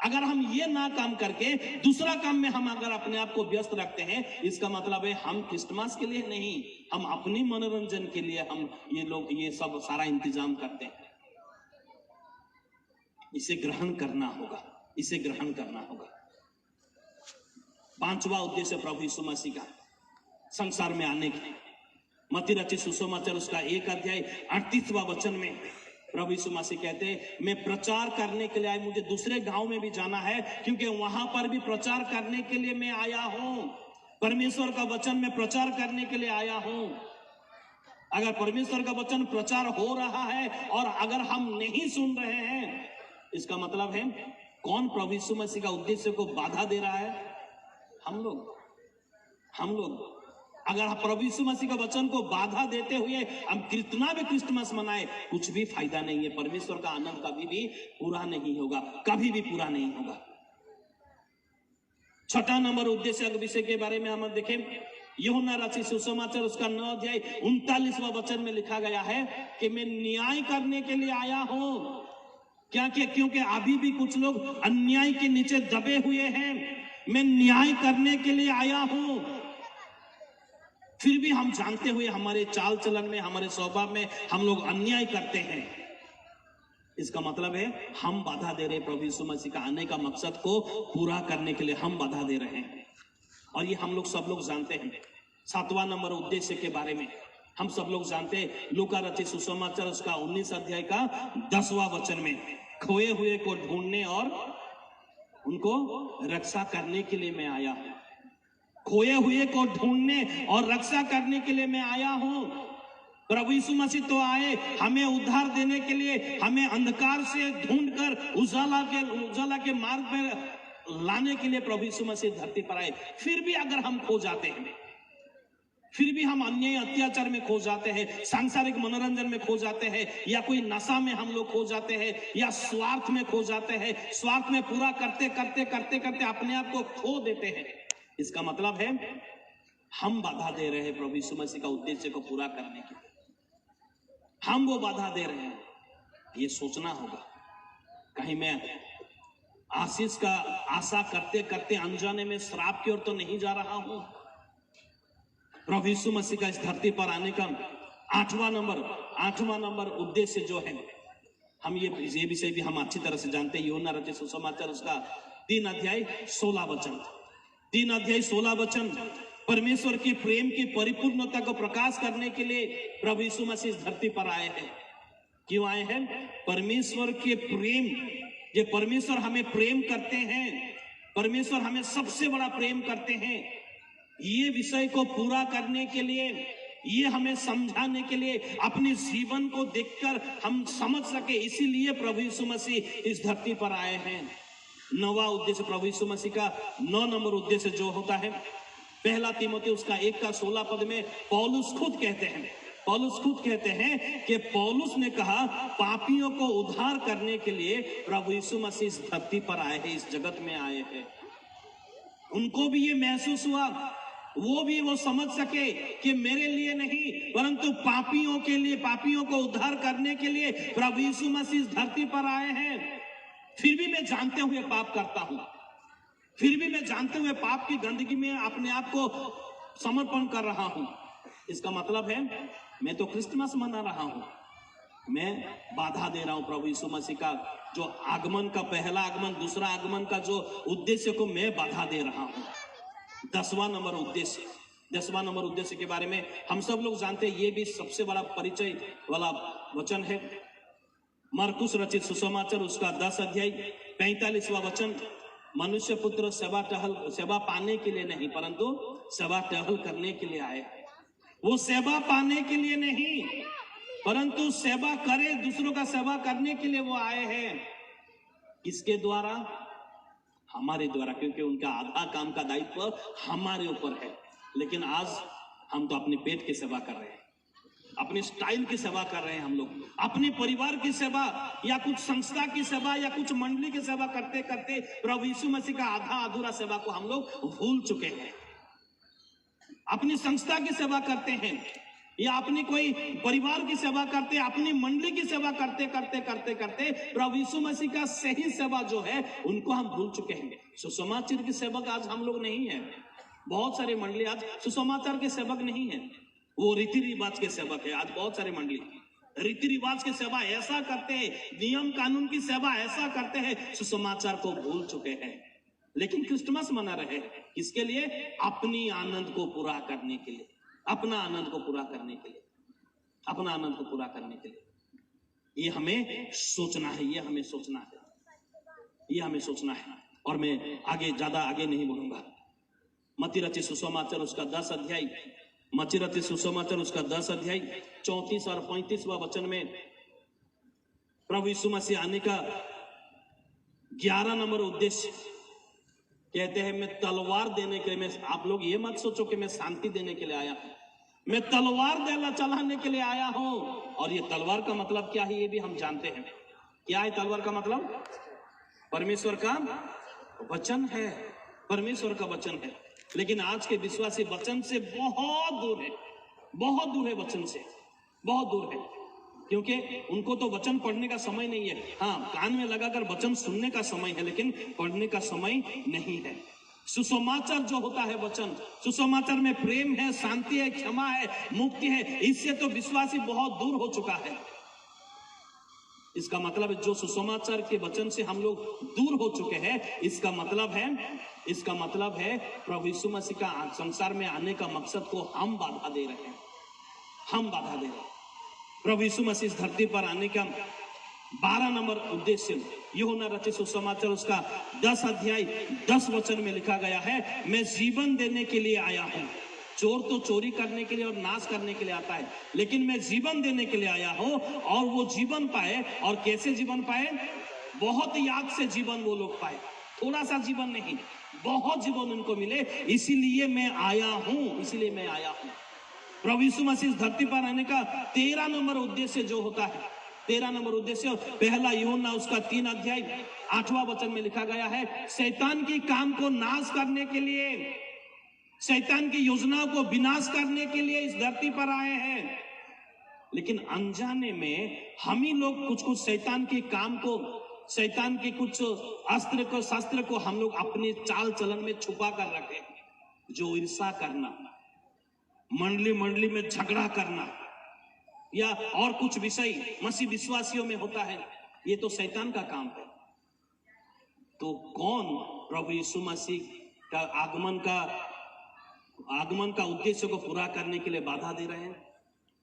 S2: अगर हम ये ना काम करके दूसरा काम में हम अगर अपने आप को व्यस्त रखते हैं, इसका मतलब है हम क्रिसमस के लिए नहीं, हम अपने मनोरंजन के लिए हम ये सब सारा इंतजाम करते हैं। इसे ग्रहण करना होगा, इसे ग्रहण करना होगा। पांचवा उद्देश्य प्रभु यीशु मसीह का संसार में आने की, मत्ती रचित सुसमाचार उसका 1 अध्याय 38वां वचन में प्रभु यीशु मसीह कहते हैं, मैं प्रचार करने के लिए आया, मुझे दूसरे गांव में भी जाना है क्योंकि वहां पर भी प्रचार करने के लिए मैं आया हूं। परमेश्वर का वचन में प्रचार करने के लिए आया हूं। अगर परमेश्वर का वचन प्रचार हो रहा है और अगर हम नहीं सुन रहे हैं, इसका मतलब है कौन प्रभु यीशु मसीह का उद्देश्य को बाधा दे रहा है? हम लोग। अगर प्रभु यीशु मसीह का वचन को बाधा देते हुए हम कितना भी क्रिसमस मनाए, कुछ भी फायदा नहीं है। परमेश्वर का आनंद कभी भी पूरा नहीं होगा, कभी भी पूरा नहीं होगा। छठा नंबर उद्देश्य विषय के बारे में हम देखें, यूहन्ना रचित सुसमाचार उसका 9 अध्याय 39वां वचन में लिखा गया है कि मैं न्याय करने के लिए आया हूं। क्या क्योंकि अभी भी कुछ लोग अन्याय के नीचे दबे हुए हैं। मैं न्याय करने के लिए आया हूं। फिर भी हम जानते हुए हमारे चाल चलन में, हमारे स्वभाव में हम लोग अन्याय करते हैं। इसका मतलब है हम बाधा दे रहे हैं प्रभु यीशु मसीह का आने का मकसद को पूरा करने के लिए हम बाधा दे रहे हैं, और ये हम लोग सब लोग जानते हैं। 7वां नंबर उद्देश्य के बारे में हम सब लोग जानते हैं। लूका रचित सुसमाचार उसका 19 अध्याय का 10वां वचन में, खोए हुए को ढूंढने और उनको रक्षा करने के लिए मैं आया हूं। खोए हुए को ढूंढने और रक्षा करने के लिए मैं आया हूं। प्रभु यीशु मसीह तो आए हमें उद्धार देने के लिए, हमें अंधकार से ढूंढकर उजाला के मार्ग पर लाने के लिए प्रभु यीशु मसीह धरती पर आए। फिर भी अगर हम खो जाते हैं, फिर भी हम अन्याय अत्याचार में खो जाते हैं, सांसारिक मनोरंजन में खो जाते हैं, या कोई नशा में हम लोग खो जाते हैं, या स्वार्थ में खो जाते हैं, स्वार्थ में पूरा करते करते करते करते अपने आप को खो देते हैं, इसका मतलब है हम बाधा दे रहे हैं प्रभु यीशु मसीह का उद्देश्य को पूरा करने के लिए। हम वो बाधा दे रहे हैं। ये सोचना होगा, कहीं मैं आशीष का आशा करते करते अनजाने में श्राप की ओर तो नहीं जा रहा हूं। प्रभु यीशु मसीह का इस धरती पर आने का 8वां नंबर उद्देश्य जो है, हम ये विषय भी हम अच्छी तरह से जानते हैं। यूहन्ना रचित सुसमाचार उसका 3 अध्याय 16 वचन, परमेश्वर के प्रेम की परिपूर्णता को प्रकाश करने के लिए प्रभु यीशु मसीह इस धरती पर आए हैं। क्यों आए हैं? परमेश्वर के प्रेम, ये परमेश्वर हमें प्रेम करते हैं, परमेश्वर हमें सबसे बड़ा प्रेम करते हैं, ये विषय को पूरा करने के लिए, ये हमें समझाने के लिए, अपने जीवन को देखकर हम समझ सके, इसीलिए प्रभु यीशु मसीह इस धरती पर आए हैं। 9वां उद्देश्य प्रभु यीशु मसीह का 9 नंबर उद्देश्य जो होता है, 1 तीमुथियुस उसका 1 का 16 पद में पौलुस खुद कहते हैं कि पौलुस ने कहा पापियों को उद्धार करने के लिए प्रभु यीशु मसीह इस धरती पर आए हैं, इस जगत में आए हैं। उनको भी ये महसूस हुआ, वो समझ सके कि मेरे लिए नहीं परंतु पापियों के लिए, पापियों को उद्धार करने के लिए प्रभु यीशु मसीह इस धरती पर आए हैं। फिर भी मैं जानते हुए पाप करता हूं, फिर भी मैं जानते हुए पाप की गंदगी में अपने आप को समर्पण कर रहा हूं। इसका मतलब है मैं तो क्रिसमस मना रहा हूं, मैं बाधा दे रहा हूं प्रभु यीशु मसीह का जो आगमन का, पहला आगमन, दूसरा आगमन का जो उद्देश्य को मैं बाधा दे रहा हूं। 10वां नंबर उद्देश्य के बारे में हम सब लोग जानते हैं। ये भी सबसे बड़ा परिचय वाला वचन है। मरकुस रचित सुसमाचार उसका 10 अध्याय 45वां वचन, मनुष्य पुत्र सेवा पाने के लिए नहीं परंतु सेवा टहल करने के लिए आए। वो सेवा पाने के लिए नहीं परंतु सेवा करे, दूसरों का सेवा करने के लिए वो आए हैं। किसके द्वारा? हमारे द्वारा, क्योंकि उनका आधा काम का दायित्व हमारे ऊपर है। लेकिन आज हम तो अपने पेट की सेवा कर रहे हैं, अपने स्टाइल की सेवा कर रहे हैं, हम लोग अपने परिवार की सेवा या कुछ संस्था की सेवा या कुछ मंडली की सेवा करते करते प्रभु यीशु मसीह का आधा अधूरा सेवा को हम लोग भूल चुके हैं। अपनी संस्था की सेवा करते हैं या अपनी कोई परिवार की सेवा करते, अपनी मंडली की सेवा करते करते करते करते प्रभु यीशु मसीह का सही सेवा जो है उनको हम भूल चुके हैं। सुसमाचार के सेवक आज हम लोग नहीं है। बहुत सारे मंडली आज सुसमाचार के सेवक नहीं है, वो रीति रिवाज के सेवक है। आज बहुत सारे मंडली रीति रिवाज की सेवा ऐसा करते हैं, नियम कानून की सेवा ऐसा करते हैं, सुसमाचार को भूल चुके हैं। लेकिन क्रिसमस मना रहे किसके लिए? अपनी आनंद को पूरा करने के लिए, अपना आनंद को पूरा करने के लिए, अपना आनंद को पूरा करने के लिए। ये हमें सोचना है, ये हमें सोचना है, ये हमें सोचना है। और मैं ज्यादा आगे नहीं बोलूंगा। मत्ती रचित सुसमाचार उसका 10 अध्याय, मत्ती रचित सुसमाचार उसका 10 अध्याय 34 और 35वां वचन में प्रभु यीशु मसीह आने का 11 नंबर उद्देश्य कहते हैं, मैं तलवार देने के लिए, मैं, आप लोग ये मत सोचो कि मैं शांति देने के लिए आया हूं, मैं तलवार चलाने के लिए आया हूं। और ये तलवार का मतलब क्या है ये भी हम जानते हैं। क्या है तलवार का मतलब? परमेश्वर का वचन है, परमेश्वर का वचन है। लेकिन आज के विश्वासी वचन से बहुत दूर है, बहुत दूर है, वचन से बहुत दूर है, क्योंकि उनको तो वचन पढ़ने का समय नहीं है। हाँ, कान में लगाकर वचन सुनने का समय है, लेकिन पढ़ने का समय नहीं है। सुसमाचार जो होता है वचन, सुसमाचार में प्रेम है, शांति है, क्षमा है, मुक्ति है, इससे तो विश्वासी बहुत दूर हो चुका है। इसका मतलब है जो सुसमाचार के वचन से हम लोग दूर हो चुके हैं, इसका मतलब है प्रभु यीशु मसीह का संसार में आने का मकसद को हम बाधा दे रहे हैं, हम बाधा दे रहे हैं। प्रभु यीशु मसीह इस धरती पर आने का 12 नंबर उद्देश्य यूहन्ना रचित सुसमाचार उसका 10 अध्याय 10 वचन में लिखा गया है, मैं जीवन देने के लिए आया हूं। चोर तो चोरी करने के लिए और नाश करने के लिए आता है, लेकिन मैं जीवन देने के लिए आया हूं, और वो जीवन पाए। और कैसे जीवन पाए? बहुत याद से जीवन वो लोग पाए, थोड़ा सा जीवन नहीं, बहुत जीवन उनको मिले। इसीलिए मैं आया हूं। प्रभु यीशु मसीह इस धरती पर आने का 13 नंबर उद्देश्य जो होता है, 13 नंबर उद्देश्य, पहला यूहन्ना उसका 3 अध्याय 8वां वचन में लिखा गया है, शैतान की काम को नाश करने के लिए, शैतान की योजनाओं को विनाश करने के लिए इस धरती पर आए हैं। लेकिन अनजाने में हम ही लोग कुछ शैतान के काम को, शैतान के कुछ शास्त्र को हम लोग अपने चाल चलन में छुपा कर रखे, जो ईर्ष्या करना, मंडली में झगड़ा करना, या और कुछ विषय मसीह विश्वासियों में होता है, ये तो शैतान का काम है। तो कौन प्रभु यीशु मसीह का आगमन का उद्देश्य को पूरा करने के लिए बाधा दे रहे हैं?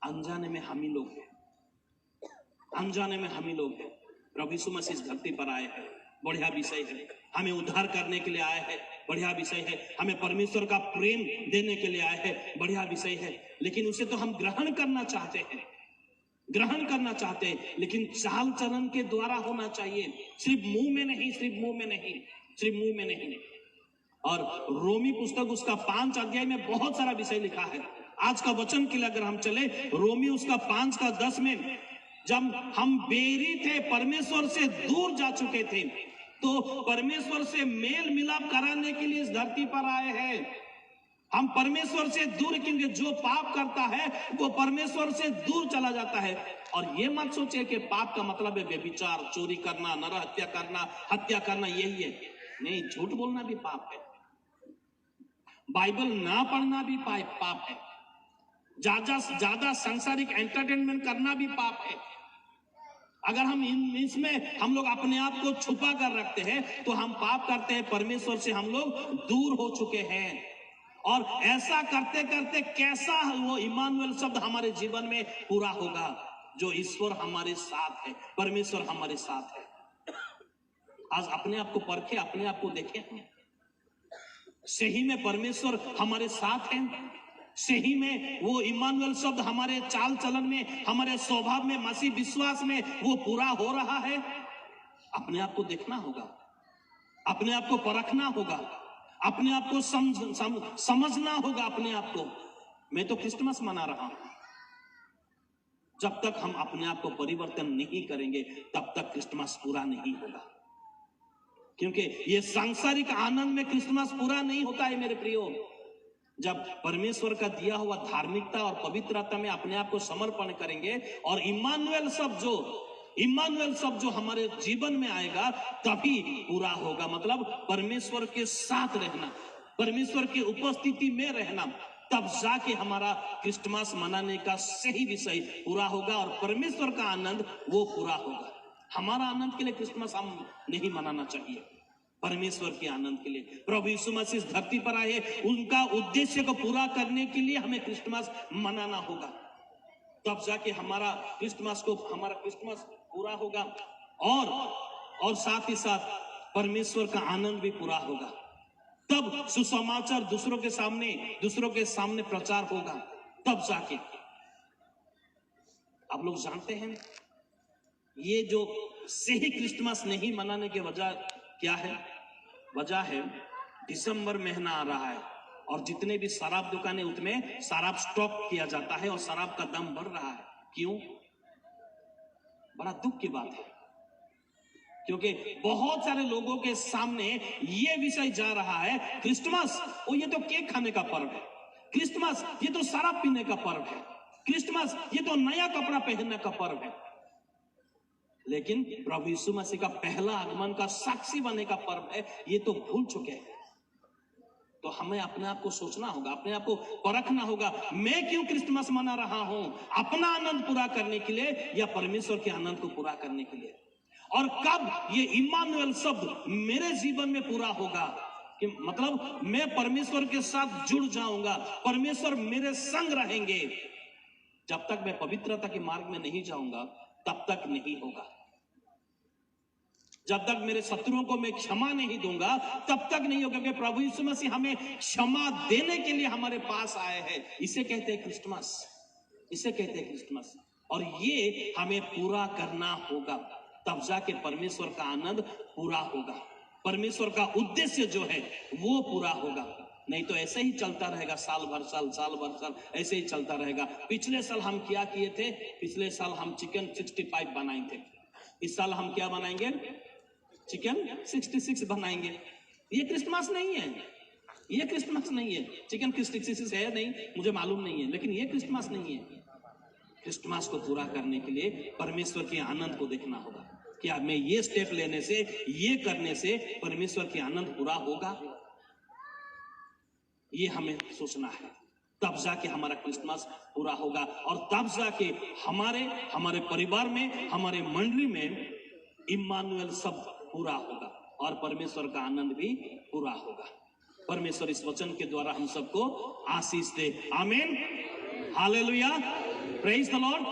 S2: अनजाने में हम ही लोग हैं। प्रभु यीशु मसीह इस धरती पर आए हैं, बढ़िया विषय है। हमें उद्धार करने के लिए आए हैं, बढ़िया विषय है। हमें परमेश्वर का प्रेम देने के लिए आए हैं, बढ़िया विषय है। लेकिन उसे तो हम ग्रहण करना चाहते हैं, लेकिन चाल चलन के द्वारा होना चाहिए, सिर्फ मुंह में नहीं। और रोमी पुस्तक उसका 5 अध्याय में बहुत सारा विषय लिखा है। आज का वचन के लिए अगर हम चले, रोमी उसका 5 का 10 में, जब हम बेरी थे, परमेश्वर से दूर जा चुके थे, तो परमेश्वर से मेल मिलाप कराने के लिए इस धरती पर आए हैं। हम परमेश्वर से दूर, क्योंकि जो पाप करता है वो परमेश्वर से दूर चला जाता है। और ये मत सोचे कि पाप का मतलब है व्यभिचार, चोरी करना, नरहत्या करना, हत्या करना, यही है। नहीं, झूठ बोलना भी पाप है, बाइबल ना पढ़ना भी पाप है, ज्यादा सांसारिक एंटरटेनमेंट करना भी पाप है। अगर हम इसमें हम लोग अपने आप को छुपा कर रखते हैं तो हम पाप करते हैं, परमेश्वर से हम लोग दूर हो चुके हैं। और ऐसा करते करते कैसा वो इमानुएल शब्द हमारे जीवन में पूरा होगा, जो ईश्वर हमारे साथ है, परमेश्वर हमारे साथ है। आज अपने आप को परखे, अपने आप को देखें, सही में परमेश्वर हमारे साथ है, सही में वो इमानुएल शब्द हमारे चाल चलन में, हमारे स्वभाव में, मसीह विश्वास में वो पूरा हो रहा है। अपने आप को देखना होगा, अपने आप को परखना होगा, अपने आप को समझना होगा अपने आप को। मैं तो क्रिसमस मना रहा हूं, जब तक हम अपने आप को परिवर्तन नहीं करेंगे तब तक क्रिसमस पूरा नहीं होगा। क्योंकि ये सांसारिक आनंद में क्रिसमस पूरा नहीं होता है मेरे प्रियो। जब परमेश्वर का दिया हुआ धार्मिकता और पवित्रता में अपने आप को समर्पण करेंगे और इमानुएल शब्द जो हमारे जीवन में आएगा, तभी पूरा होगा। मतलब परमेश्वर के साथ रहना, परमेश्वर की उपस्थिति में रहना, तब जाके हमारा क्रिसमस मनाने का सही विषय पूरा होगा और परमेश्वर का आनंद वो पूरा होगा। हमारा आनंद के लिए क्रिसमस हम नहीं मनाना चाहिए, परमेश्वर के आनंद के लिए। प्रभु यीशु मसीह इस धरती पर आए, उनका उद्देश्य को पूरा करने के लिए हमें क्रिसमस मनाना होगा, तब जाके हमारा क्रिसमस पूरा होगा। और साथ ही साथ परमेश्वर का आनंद भी पूरा होगा। तब सुसमाचार दूसरों के सामने प्रचार होगा, तब जाके। आप लोग जानते हैं ये जो सही क्रिसमस नहीं मनाने की वजह क्या है? वजह है दिसंबर महीना आ रहा है और जितने भी शराब दुकानें, उसमें शराब स्टॉक किया जाता है और शराब का दाम बढ़ रहा है। क्यों? बड़ा दुख की बात है, क्योंकि बहुत सारे लोगों के सामने ये विषय जा रहा है, क्रिसमस ओ ये तो केक खाने का पर्व है, क्रिसमस ये तो शराब पीने का पर्व है, क्रिसमस ये तो नया कपड़ा पहनने का पर्व है। लेकिन प्रभु यीशु मसीह का पहला आगमन का साक्षी बनने का पर्व है, ये तो भूल चुके हैं। तो हमें अपने आप को सोचना होगा, अपने आप को परखना होगा, मैं क्यों क्रिसमस मना रहा हूं? अपना आनंद पूरा करने के लिए या परमेश्वर के आनंद को पूरा करने के लिए? और कब ये इम्मानुएल शब्द मेरे जीवन में पूरा होगा कि मतलब मैं परमेश्वर के साथ जुड़ जाऊंगा, परमेश्वर मेरे संग रहेंगे। जब तक मैं पवित्रता के मार्ग में नहीं जाऊंगा तब तक नहीं होगा। जब तक मेरे शत्रुओं को मैं क्षमा नहीं दूंगा तब तक नहीं होगा, क्योंकि प्रभु यीशु मसीह हमें क्षमा देने के लिए हमारे पास आए हैं। इसे कहते हैं क्रिसमस, इसे कहते हैं क्रिसमस। और ये हमें पूरा करना होगा, तब जाके परमेश्वर का आनंद पूरा होगा, परमेश्वर का उद्देश्य जो है वो पूरा होगा। नहीं तो ऐसे ही चलता रहेगा, साल भर साल ऐसे ही चलता रहेगा। पिछले साल हम क्या किए थे? पिछले साल हम चिकन 65 बनाए थे। इस साल हम क्या बनाएंगे? चिकन 66 बनाएंगे। ये क्रिसमस नहीं है, ये क्रिसमस नहीं है। चिकन 66 है नहीं, मुझे मालूम नहीं है, लेकिन ये क्रिसमस नहीं है। क्रिसमस को पूरा करने के लिए परमेश्वर के आनंद को देखना होगा। क्या मैं ये स्टेप लेने से, ये करने से परमेश्वर के आनंद पूरा होगा? ये हमें सोचना है, तब जाके हमारा क्रिसमस पूरा होगा। और तब जाके हमारे परिवार में, हमारे मंडली में इम्मानुएल शब्द पूरा होगा और परमेश्वर का आनंद भी पूरा होगा। परमेश्वर इस वचन के द्वारा हम सबको आशीष दे। आमीन, हालेलुया, प्रेज द लॉर्ड।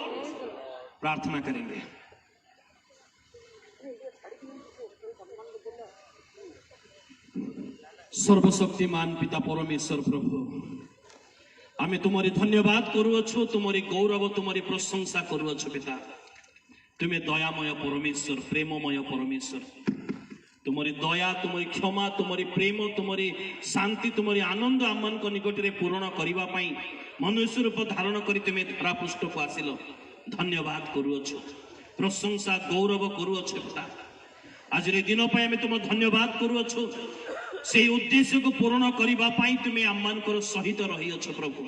S2: प्रार्थना करेंगे। सर्वशक्तिमान पिता परमेश्वर प्रभु, आमे तुम्हारी धन्यवाद करुअछु, तुम्हारी गौरव, तुम्हारी प्रशंसा करुअछु पिता। तुम्हें दयामय परमेश्वर, प्रेममय परमेश्वर। तुम्हारी दया, तुम्हारी क्षमा, तुम्हारी प्रेम, तुम्हारी शांति, तुम्हारी आनंद आम निकट में पूर्ण करने मनुष्य रूप धारण कर तुम्हें धरा पृष्ठ को आसिल। धन्यवाद करुअछु, प्रशंसा गौरव करुअछु पिता। आज दिन आम तुम धन्यवाद करुअछु, से उद्देश्य को पूर्ण करने तुम्हें आम सहित रही प्रभु।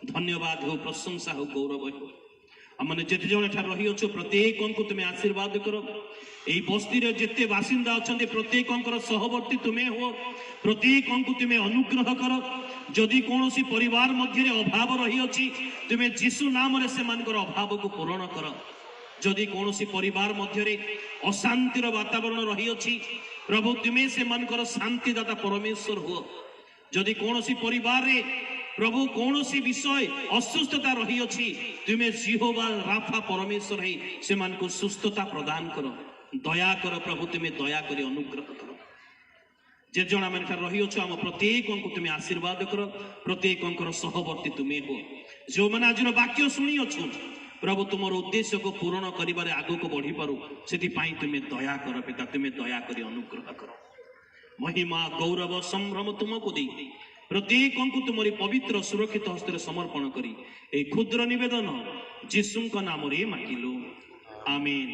S2: धन्यवाद हो, प्रशंसा हो, गौरव हो। आमने जिते जन एठार रही अच्छो प्रत्येक को तुम्हें आशीर्वाद करो। यही बस्ती जिते बासिंदा अच्छा प्रत्येक सहवर्ती तुम्हें हो, प्रत्येक को तुम्हें अनुग्रह कर। जदि कौन परिवार मध्य अभाव रही अच्छी, तुम्हें जीशु नाम से अभाव को पूरण कर। जदि कौन परिवार मध्य अशांतिर वातावरण रही अच्छी, प्रभु तुम्हें से शांतिदाता परमेश्वर हो। जदि कौन परिवार प्रभु कौन सी विषय असुस्थता रही अच्छी, तुम्हें जिहोवा राफा परमेश्वर है से मान को सुस्थता प्रदान करो। दया करो प्रभु, तुम्हें दया कर अनुग्रह करो। जे जन आम रही अच्छो आम प्रत्येक को तुम्हें आशीर्वाद करो। प्रत्येक सहवर्ती तुम्हें हो। जो मैंने आज वाक्य शुणी अच्छु प्रभु, तुम उद्देश्य को पूर्ण कर आग को बढ़ी पारू से तुम्हें दया कर पिता। तुम्हें दया कर अनुग्रह करो। महिमा गौरव संभ्रम तुमको दी प्रत्येक को तुम्हारी पवित्र सुरक्षित हस्ते समर्पण करी ए क्षुद्र निवेदन जीशु नाम रे मागिलु, आमीन।